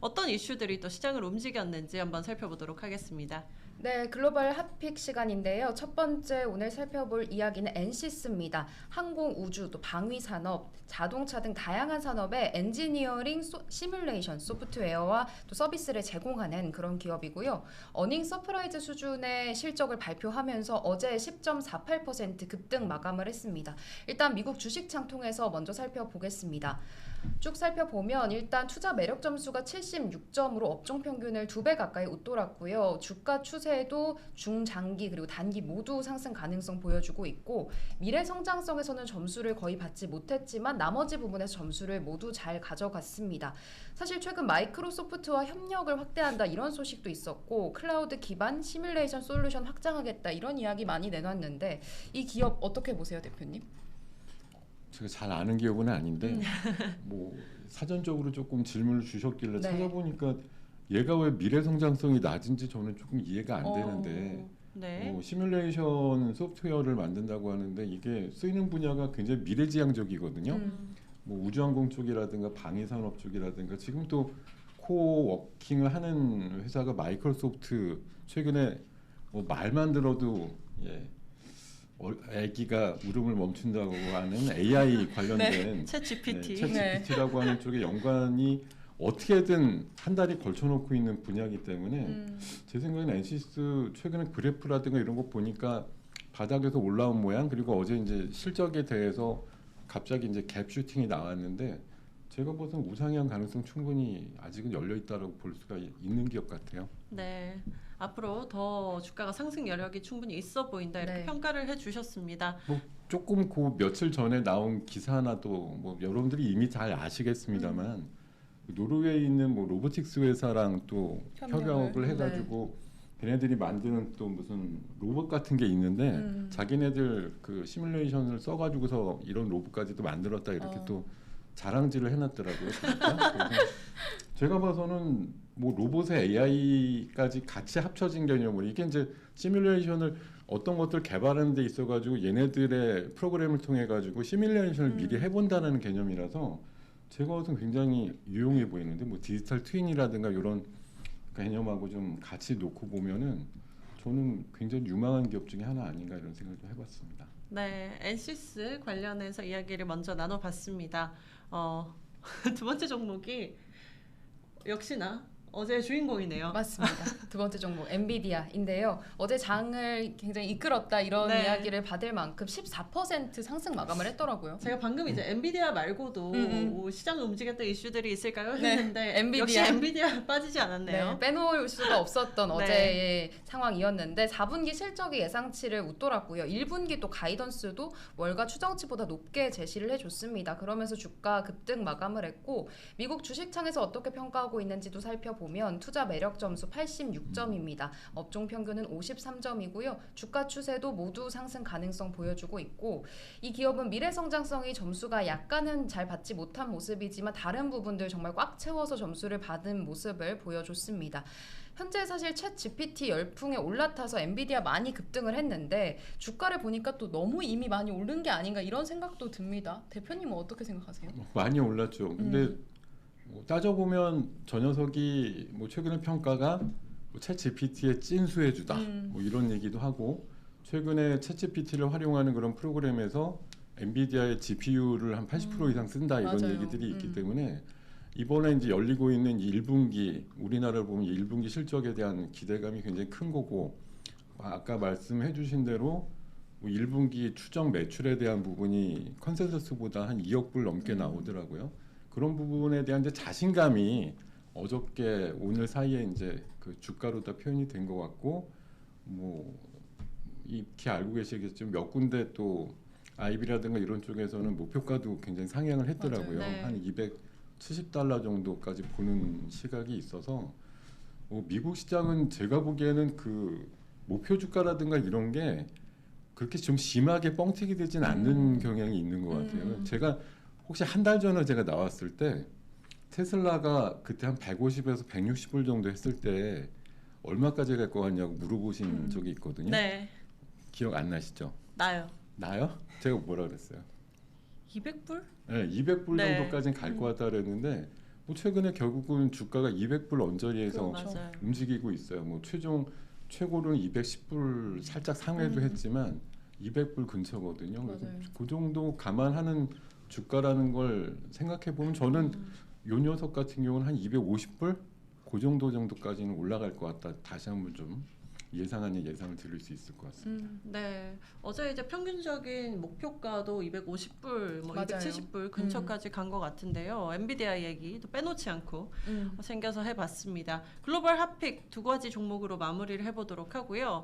어떤 이슈들이 또 시장을 움직였는지 한번 살펴보도록 하겠습니다. 네, 글로벌 핫픽 시간인데요. 첫 번째 오늘 살펴볼 이야기는 엔시스입니다. 항공, 우주, 또 방위 산업, 자동차 등 다양한 산업에 엔지니어링 시뮬레이션 소프트웨어와 또 서비스를 제공하는 그런 기업이고요. 어닝 서프라이즈 수준의 실적을 발표하면서 어제 10.48% 급등 마감을 했습니다. 일단 미국 주식창 통해서 먼저 살펴보겠습니다. 쭉 살펴보면 일단 투자 매력 점수가 76점으로 업종 평균을 2배 가까이 웃돌았고요. 주가 추세도 중장기 그리고 단기 모두 상승 가능성 보여주고 있고 미래 성장성에서는 점수를 거의 받지 못했지만 나머지 부분에서 점수를 모두 잘 가져갔습니다. 사실 최근 마이크로소프트와 협력을 확대한다 이런 소식도 있었고 클라우드 기반 시뮬레이션 솔루션 확장하겠다 이런 이야기 많이 내놨는데 이 기업 어떻게 보세요, 대표님? 제가 잘 아는 기업은 아닌데 뭐 사전적으로 조금 질문을 주셨길래 네. 찾아보니까 얘가 왜 미래 성장성이 낮은지 저는 조금 이해가 안 되는데 네. 시뮬레이션 소프트웨어를 만든다고 하는데 이게 쓰이는 분야가 굉장히 미래지향적이거든요. 뭐 우주항공 쪽이라든가 방위산업 쪽이라든가 지금 또 코워킹을 하는 회사가 마이크로소프트 최근에 뭐 말만 들어도 아기가 울음을 멈춘다고 하는 AI 관련된 챗 GPT. 챗GPT라고 하는 쪽에 연관이 어떻게든 한 달이 걸쳐놓고 있는 분야이기 때문에 제 생각에는 엔시스 최근에 그래프라든가 이런 거 보니까 바닥에서 올라온 모양 그리고 어제 이제 실적에 대해서 갑자기 이제 갭 슈팅이 나왔는데 제가 봐서는 우상향 가능성 충분히 아직은 열려 있다고 볼 수가 있는 기업 같아요. 네, 앞으로 더 주가가 상승 여력이 충분히 있어 보인다 이렇게 네. 평가를 해주셨습니다. 뭐 조금 그 며칠 전에 나온 기사나도 뭐 여러분들이 이미 잘 아시겠습니다만 노르웨이에 있는 뭐 로보틱스 회사랑 또 협력을 해가지고 걔네들이 만드는 또 무슨 로봇 같은 게 있는데 자기네들 그 시뮬레이션을 써가지고서 이런 로봇까지도 만들었다 이렇게 또 자랑질을 해놨더라고요. 제가 봐서는 뭐 로봇에 AI까지 같이 합쳐진 개념으로 이게 이제 시뮬레이션을 어떤 것들 개발하는 데 있어가지고 얘네들의 프로그램을 통해 가지고 시뮬레이션을 미리 해본다는 개념이라서 제가 봐서는 굉장히 유용해 보이는데 뭐 디지털 트윈이라든가 이런 개념하고 좀 같이 놓고 보면은 저는 굉장히 유망한 기업 중에 하나 아닌가 이런 생각을 좀 해봤습니다. 네, 엔시스 관련해서 이야기를 먼저 나눠봤습니다. 두 번째 종목이 역시나 어제 주인공이네요. 맞습니다. 두 번째 종목 엔비디아인데요. 어제 장을 굉장히 이끌었다 이런 네. 이야기를 받을 만큼 14% 상승 마감을 했더라고요. 제가 방금 이제 엔비디아 말고도 시장을 움직였던 이슈들이 있을까요? 네, 했는데 엔비디아. 역시 엔비디아 빠지지 않았네요. 네, 빼놓을 수가 없었던 네. 어제의 상황이었는데 4분기 실적이 예상치를 웃돌았고요. 1분기 또 가이던스도 월가 추정치보다 높게 제시를 해줬습니다. 그러면서 주가 급등 마감을 했고 미국 주식창에서 어떻게 평가하고 있는지도 살펴보면 투자 매력 점수 86점입니다. 업종 평균은 53점이고요. 주가 추세도 모두 상승 가능성 보여주고 있고 이 기업은 미래 성장성이 점수가 약간은 잘 받지 못한 모습이지만 다른 부분들 정말 꽉 채워서 점수를 받은 모습을 보여줬습니다. 현재 사실 챗 GPT 열풍에 올라타서 엔비디아 많이 급등을 했는데 주가를 보니까 또 너무 이미 많이 오른 게 아닌가 이런 생각도 듭니다. 대표님은 어떻게 생각하세요? 많이 올랐죠. 근데 뭐 따져보면 저 녀석이 뭐 최근에 평가가 뭐 챗 GPT의 찐수혜주다 뭐 이런 얘기도 하고 최근에 챗 GPT를 활용하는 그런 프로그램에서 엔비디아의 GPU를 한 80% 이상 쓴다 이런 맞아요. 얘기들이 있기 때문에 이번에 이제 열리고 있는 이 1분기 우리나라를 보면 1분기 실적에 대한 기대감이 굉장히 큰 거고 아까 말씀해 주신 대로 뭐 1분기 추정 매출에 대한 부분이 컨센서스보다 한 2억 불 넘게 나오더라고요. 그런 부분에 대한 이제 자신감이 어저께 오늘 사이에 이제 그 주가로 다 표현이 된 것 같고 뭐 익히 알고 계시겠지만 몇 군데 또 아이비라든가 이런 쪽에서는 목표가도 굉장히 상향을 했더라고요. 맞아요. 네. 한 270달러 정도까지 보는 시각이 있어서 미국 시장은 제가 보기에는 그 목표 주가라든가 이런 게 그렇게 좀 심하게 뻥튀기 되진 않는 경향이 있는 것 같아요. 제가 혹시 한 달 전에 제가 나왔을 때 테슬라가 그때 한 150에서 160불 정도 했을 때 얼마까지 갈 것 같냐고 물어보신 적이 있거든요. 네, 기억 안 나시죠? 나요. 나요? 제가 뭐라 그랬어요? 200불? 네, 200불 네. 정도까지는 갈 것 같다 그랬는데 뭐 최근에 결국은 주가가 200불 언저리에서 맞아요. 움직이고 있어요. 뭐 최고로는 210불 살짝 상회도 했지만 200불 근처거든요. 그래서 맞아요. 그 정도 감안하는 주가라는 걸 생각해 보면 저는 요 녀석 같은 경우는 한 250불 그 정도까지는 올라갈 것 같다. 다시 한번 좀 예상 아닌 예상을 드릴 수 있을 것 같습니다. 네, 어제 이제 평균적인 목표가도 250불, 뭐 맞아요. 270불 근처까지 간 것 같은데요. 엔비디아 얘기도 빼놓지 않고 챙겨서 해봤습니다. 글로벌 핫픽 두 가지 종목으로 마무리를 해보도록 하고요.